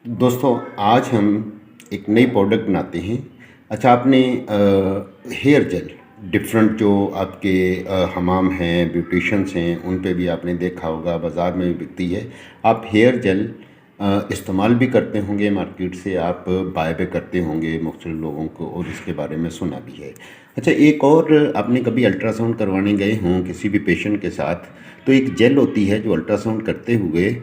दोस्तों, आज हम एक नई प्रोडक्ट बनाते हैं। अच्छा, आपने हेयर जेल डिफरेंट जो आपके हमाम हैं, ब्यूटिशियंस हैं, उन पे भी आपने देखा होगा, बाज़ार में भी बिकती है। आप हेयर जेल इस्तेमाल भी करते होंगे, मार्केट से आप बाय भी करते होंगे मुख्तलिफ़ लोगों को, और इसके बारे में सुना भी है। अच्छा, एक और आपने कभी अल्ट्रासाउंड करवाने गए हों किसी भी पेशेंट के साथ, तो एक जेल होती है जो अल्ट्रासाउंड करते हुए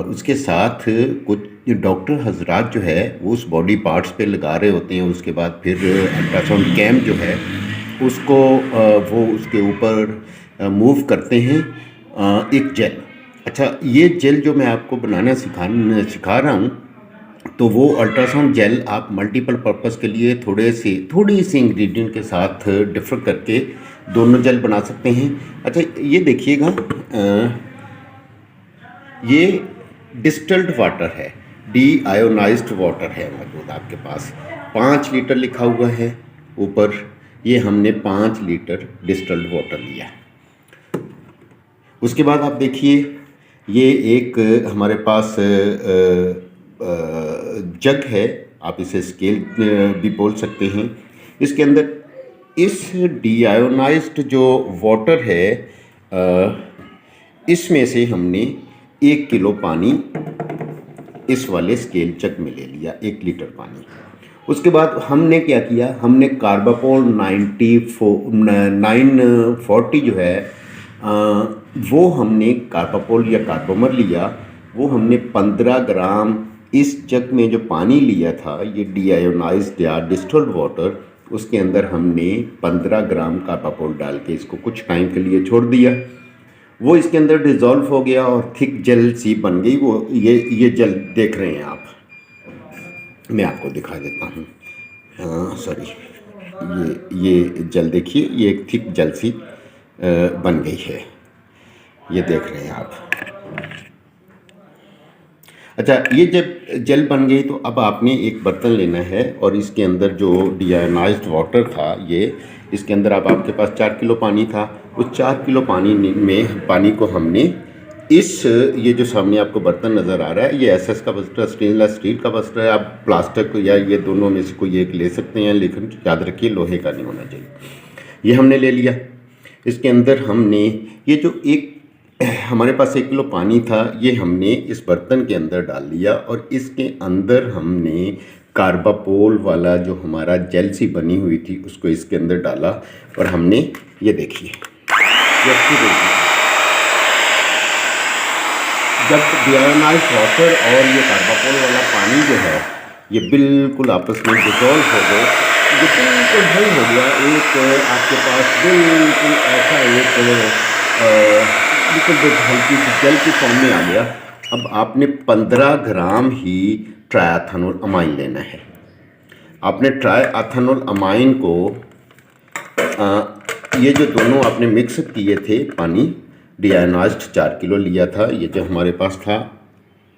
उसके साथ कुछ डॉक्टर हजरात जो है वो उस बॉडी पार्ट्स पे लगा रहे होते हैं। उसके बाद फिर अल्ट्रासाउंड कैम जो है उसको वो उसके ऊपर मूव करते हैं एक जेल। अच्छा, ये जेल जो मैं आपको बनाना सिखा रहा हूँ, तो वो अल्ट्रासाउंड जेल आप मल्टीपल पर्पस के लिए थोड़ी सी इंग्रेडिएंट के साथ डिफर करके दोनों जेल बना सकते हैं। अच्छा, ये देखिएगा, ये डिस्टिल्ड वाटर है, डी आयोनाइज्ड वाटर है मौजूद आपके पास। 5 लीटर लिखा हुआ है ऊपर। ये हमने 5 लीटर डिस्टिल्ड वाटर लिया। उसके बाद आप देखिए, ये एक हमारे पास जग है, आप इसे स्केल भी बोल सकते हैं। इसके अंदर इस डीआयोनाइज्ड जो वाटर है, इसमें से हमने 1 किलो पानी इस वाले स्केल जग में ले लिया, 1 लीटर पानी। उसके बाद हमने क्या किया, हमने कार्बापोल 940 जो है, वो हमने कार्बापोल या कार्बोमर लिया। वो हमने 15 ग्राम इस जग में जो पानी लिया था, ये डीआयोनाइज्ड या डिस्टिल्ड वाटर, उसके अंदर हमने 15 ग्राम कार्बापोल डाल के इसको कुछ टाइम के लिए छोड़ दिया। वो इसके अंदर डिज़ोल्व हो गया और थिक जेल सी बन गई। वो ये जेल देख रहे हैं आप, मैं आपको दिखा देता हूँ। हाँ, सॉरी, ये जेल देखिए, ये एक थिक जेल सी बन गई है, ये देख रहे हैं आप। अच्छा, ये जब जेल बन गई तो अब आपने एक बर्तन लेना है और इसके अंदर जो डीआयोनाइज्ड वाटर था, ये इसके अंदर अब आपके पास 4 किलो पानी था। उस 4 किलो पानी को हमने ये जो सामने आपको बर्तन नज़र आ रहा है, ये एसएस का बस्टर है, स्टेनलेस स्टील का बस्टर है। आप प्लास्टिक या ये दोनों में से कोई एक ले सकते हैं, लेकिन याद रखिए लोहे का नहीं होना चाहिए। ये हमने ले लिया। इसके अंदर हमने ये जो हमारे पास 1 किलो पानी था, ये हमने इस बर्तन के अंदर डाल दिया और इसके अंदर हमने कार्बापोल वाला जो हमारा जेल सी बनी हुई थी उसको इसके अंदर डाला और हमने ये देखिए, जब डीआयोनाइज्ड वाटर और ये कार्बापोल वाला पानी जो है ये बिल्कुल आपस में डिसॉल्व हो गए, ये बिल्कुल हल हो गया। एक आपके पास बिल्कुल ऐसा बिल्कुल हल्की सी जेल की फॉर्म में आ गया। अब आपने 15 ग्राम ही ट्राइएथानोल अमाइन लेना है। आपने ट्राइएथानोल अमाइन को ये जो दोनों आपने मिक्स किए थे पानी, डीआयोनाइज्ड 4 किलो लिया था, ये जो हमारे पास था,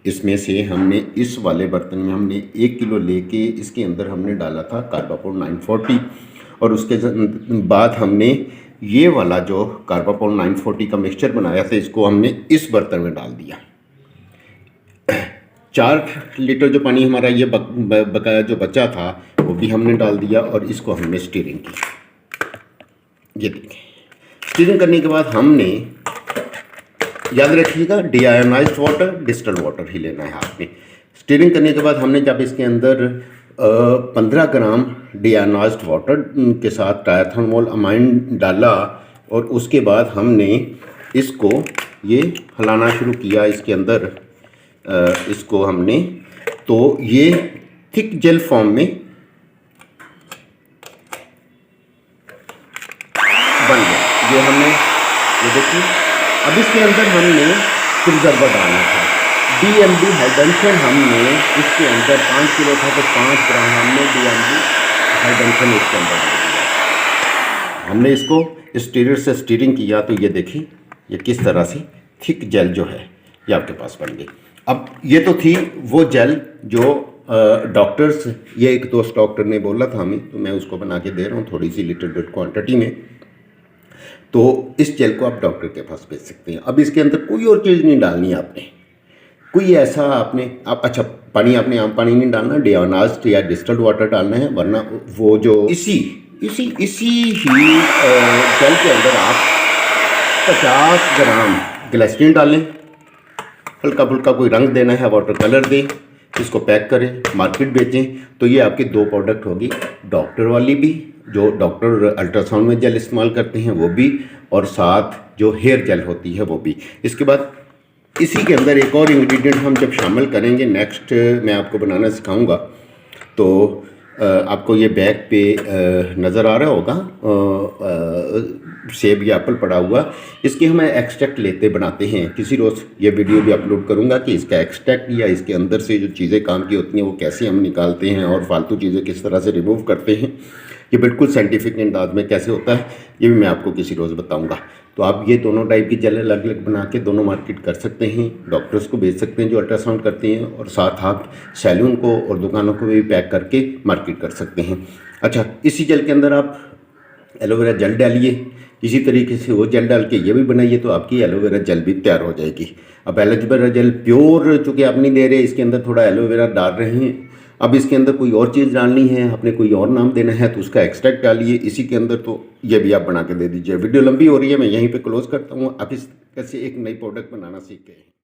इसमें से हमने इस वाले बर्तन में हमने 1 किलो लेके इसके अंदर हमने डाला था कार्बापोल 940 और उसके बाद हमने ये वाला जो कार्बापोल 940 का मिक्सचर बनाया था, इसको हमने इस बर्तन में डाल दिया। 4 लीटर जो पानी हमारा ये बकाया जो बचा था वो भी हमने डाल दिया और इसको हमने स्टीरिंग की। ये देखिए, स्टीरिंग करने के बाद हमने, याद रखिएगा, डीआयोनाइज्ड वाटर डिस्टिल्ड वाटर ही लेना है आपने। स्टीरिंग करने के बाद हमने जब इसके अंदर 15 ग्राम डीआयोनाइज्ड वाटर के साथ ट्राइएथानोल अमाइन डाला और उसके बाद हमने इसको ये हिलाना शुरू किया इसके अंदर, इसको हमने, तो ये थिक जेल फॉर्म में बन गया। ये हमने, ये देखिए, अब इसके अंदर हमने प्रिजर्वर डालना था। डीएमडी हाइड्रेशन हमने इसके अंदर 5 किलो था तो 5 ग्राम हमने डीएमडी हाइड्रेशन इसके अंदर डाल दिया। हमने इसको स्टीरर से स्टीरिंग किया तो ये देखिए, ये किस तरह से थिक जेल जो है ये आपके पास बन गई। अब ये तो थी वो जेल जो डॉक्टर्स, ये एक दोस्त डॉक्टर ने बोला था हमें, तो मैं उसको बना के दे रहा हूँ थोड़ी सी लिटिल क्वांटिटी में। तो इस जेल को आप डॉक्टर के पास भेज सकते हैं। अब इसके अंदर कोई और चीज़ नहीं डालनी है आपने, कोई ऐसा आपने आप अच्छा पानी आपने आम पानी नहीं डालना, डेओनास्ट या डिस्टिल्ड वाटर डालना है, वरना वो जो इसी इसी इसी ही जल के अंदर आप 50 ग्राम ग्लिसरीन डालें, हल्का फुल्का कोई रंग देना है वाटर कलर दें, इसको पैक करें, मार्केट बेचें। तो ये आपकी दो प्रोडक्ट होगी, डॉक्टर वाली भी जो डॉक्टर अल्ट्रासाउंड में जेल इस्तेमाल करते हैं वो भी, और साथ जो हेयर जेल होती है वो भी। इसके बाद इसी के अंदर एक और इंग्रेडिएंट हम जब शामिल करेंगे, नेक्स्ट मैं आपको बनाना सिखाऊंगा। तो आपको ये बैग पे नज़र आ रहा होगा सेब या एप्पल पड़ा हुआ, इसके हम एक्सट्रैक्ट लेते बनाते हैं। किसी रोज़ ये वीडियो भी अपलोड करूंगा कि इसका एक्सट्रैक्ट या इसके अंदर से जो चीज़ें काम की होती हैं वो कैसे हम निकालते हैं और फालतू चीज़ें किस तरह से रिमूव करते हैं। ये बिल्कुल साइंटिफिक अंदाज में कैसे होता है ये भी मैं आपको किसी रोज़ बताऊंगा। तो आप ये दोनों टाइप की जेल अलग अलग बना के दोनों मार्केट कर सकते हैं, डॉक्टर्स को बेच सकते हैं जो अल्ट्रासाउंड करते हैं, और साथ आप सैलून को और दुकानों को भी पैक करके मार्केट कर सकते हैं। अच्छा, इसी जेल के अंदर आप एलोवेरा जेल डालिए, इसी तरीके से वो जेल डाल के ये भी बनाइए, तो आपकी एलोवेरा जेल भी तैयार हो जाएगी। अब एलोवेरा जेल प्योर चूँकि आप नहीं दे रहे, इसके अंदर थोड़ा एलोवेरा डाल रहे हैं। अब इसके अंदर कोई और चीज़ डालनी है, आपने कोई और नाम देना है तो उसका एक्सट्रैक्ट डालिए इसी के अंदर, तो ये भी आप बना के दे दीजिए। वीडियो लंबी हो रही है, मैं यहीं पे क्लोज करता हूँ। आप इस कैसे एक नई प्रोडक्ट बनाना सीख गए।